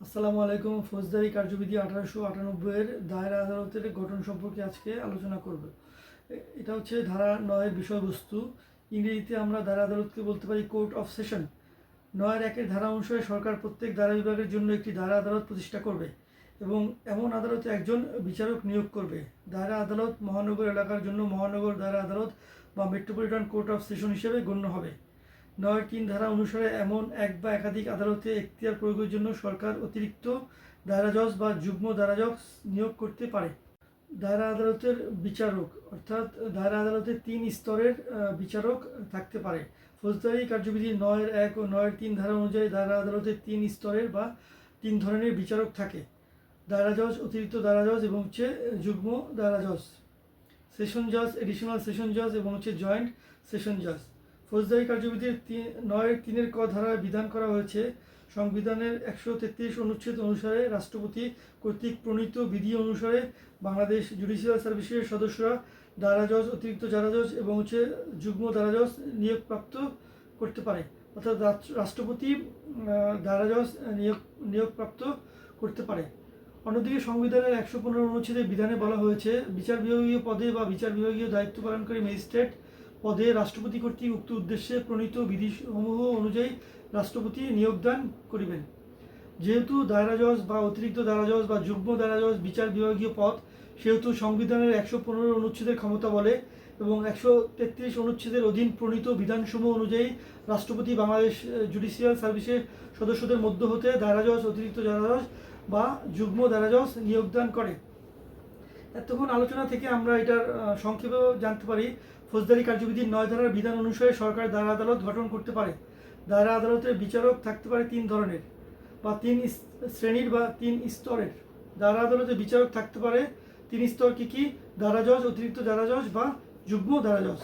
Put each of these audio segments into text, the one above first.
আসসালামু আলাইকুম। ফৌজদারি কার্যবিধি 1898 এর দায়রা আদালতের গঠন সম্পর্কে আজকে আলোচনা করব। এটা হচ্ছে ধারা 9 বিষয়বস্তু। ইংরেজিতে আমরা দায়রা আদালতকে বলতে পারি কোর্ট অফ সেশন। 9-1 ধারা অনুসারে সরকার প্রত্যেক দায়রা বিভাগের জন্য একটি দায়রা আদালত প্রতিষ্ঠা করবে এবং এমন আদালতে একজন বিচারক নিয়োগ করবে। দায়রা আদালত মহানগর এলাকার জন্য মহানগর দায়রা আদালত বা মেট্রোপলিটন কোর্ট অফ সেশন হিসেবে গণ্য হবে। 9-3 ধারা অনুসারে এমন এক বা একাধিক আদালতে এখতিয়ার প্রয়োগের জন্য সরকার অতিরিক্ত দায়রা জজ বা যুগ্ম দায়রা জজ নিয়োগ করতে পারে। দায়রা আদালতের বিচারক অর্থাৎ দায়রা আদালতে 3 স্তরের বিচারক থাকতে পারে। ফৌজদারি কার্যবিধি 9-1 ও 9-3 ধারা অনুযায়ী দায়রা আদালতে 3 স্তরের বা 3 ধরনের বিচারক থাকে: দায়রা জজ, অতিরিক্ত দায়রা জজ এবং যুগ্ম দায়রা জজ, সেশন জজ, এডিশনাল সেশন জজ এবং জয়েন্ট সেশন জজ। ফৌজদারি কার্যবিধির 9-3 ক ধারায় বিধান করা হয়েছে, সংবিধানের 133 অনুচ্ছেদ অনুসারে রাষ্ট্রপতি কর্তৃক প্রণীত বিধি অনুসারে বাংলাদেশ জুডিশিয়াল সার্ভিসের সদস্যরা দায়রা জজ, অতিরিক্ত দায়রা জজ এবং যুগ্ম দায়রা জজ নিয়োগপ্রাপ্ত করতে পারে। অর্থাৎ রাষ্ট্রপতি দায়রা জজ নিয়োগপ্রাপ্ত করতে পারে। অন্যদিকে সংবিধানের 115 অনুচ্ছেদের বিধানে বলা হয়েছে, বিচার বিভাগীয় পদে বা বিচার বিভাগীয় দায়িত্ব পালনকারী ম্যাজিস্ট্রেট পদে রাষ্ট্রপতি কর্তৃক উক্ত উদ্দেশ্যে প্রণীত বিধিসমূহ অনুযায়ী রাষ্ট্রপতি নিয়োগদান করিবেন। যেহেতু দায়রা জজ বা অতিরিক্ত দায়রা জজ বা যুগ্ম দায়রা জজ বিচার বিভাগীয় পদ, সেহেতু সংবিধানের 115 অনুচ্ছেদের ক্ষমতা বলে এবং 133 অনুচ্ছেদের অধীন প্রণীত বিধানসমূহ অনুযায়ী রাষ্ট্রপতি বাংলাদেশ জুডিশিয়াল সার্ভিসের সদস্যদের মধ্য হতে দায়রা জজ, অতিরিক্ত দায়রা জজ বা যুগ্ম দায়রা জজ নিয়োগদান করে। এতক্ষণ আলোচনা থেকে আমরা এটার সংক্ষেপেও জানতে পারি, ফৌজদারি কার্যবিধির 9 ধারার বিধান অনুসারে সরকার দায়রা আদালত গঠন করতে পারে। দায়রা আদালতের বিচারক থাকতে পারে 3 ধরনের বা 3 শ্রেণীর বা 3 স্তরের। দায়রা আদালতের বিচারক থাকতে পারে 3 স্তর। কি? দায়রা জজ, অতিরিক্ত দায়রা জজ বা যুগ্ম দায়রা জজ।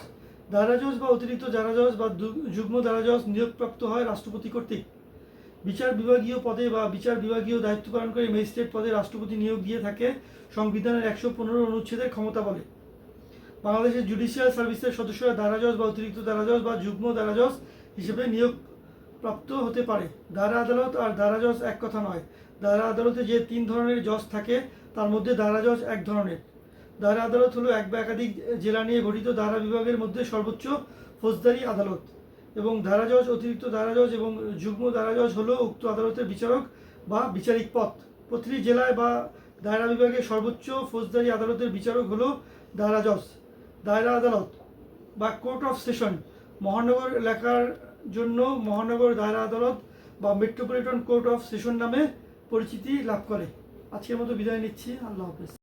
দায়রা জজ বা অতিরিক্ত দায়রা জজ বা যুগ্ম দায়রা জজ নিয়োগপ্রাপ্ত হয় রাষ্ট্রপতি কর্তৃক। বিচার বিভাগীয় পদে বা বিচার বিভাগীয় দায়িত্ব পালনকারী ম্যাজিস্ট্রেট পদে রাষ্ট্রপতি নিয়োগ দিয়ে থাকে সংবিধানের 115 অনুচ্ছেদের ক্ষমতা বলে। বাংলাদেশের জুডিশিয়াল সার্ভিসের সদস্যরা দায়রা জজ বা অতিরিক্ত দায়রা জজ বা যুগ্ম দায়রা জজ হিসেবে নিয়োগপ্রাপ্ত হতে পারে। দায়রা আদালত আর দায়রা জজ এক কথা নয়। দায়রা আদালতে যে 3 ধরনের জজ থাকে তার মধ্যে দায়রা জজ এক ধরনের। দায়রা আদালত হলো এক বা একাধিক জেলা নিয়ে গঠিত দায়রা বিভাগের মধ্যে সর্বোচ্চ ফৌজদারি আদালত এবং দায়রা জজ, অতিরিক্ত দায়রা জজ এবং যুগ্ম দায়রা জজ হলো উক্ত আদালতের বিচারক বা বিচারিক পদ। প্রতিটি জেলায় বা দায়রা বিভাগের সর্বোচ্চ ফৌজদারি আদালতের বিচারক হলো দায়রা জজ। দায়রা আদালত বা কোর্ট অফ সেশন মহানগর এলাকার জন্য মহানগর দায়রা আদালত বা মেট্রোপলিটন কোর্ট অফ সেশন নামে পরিচিতি লাভ করে। আজকের মতো বিদায় নিচ্ছি। আল্লাহ হাফেজ।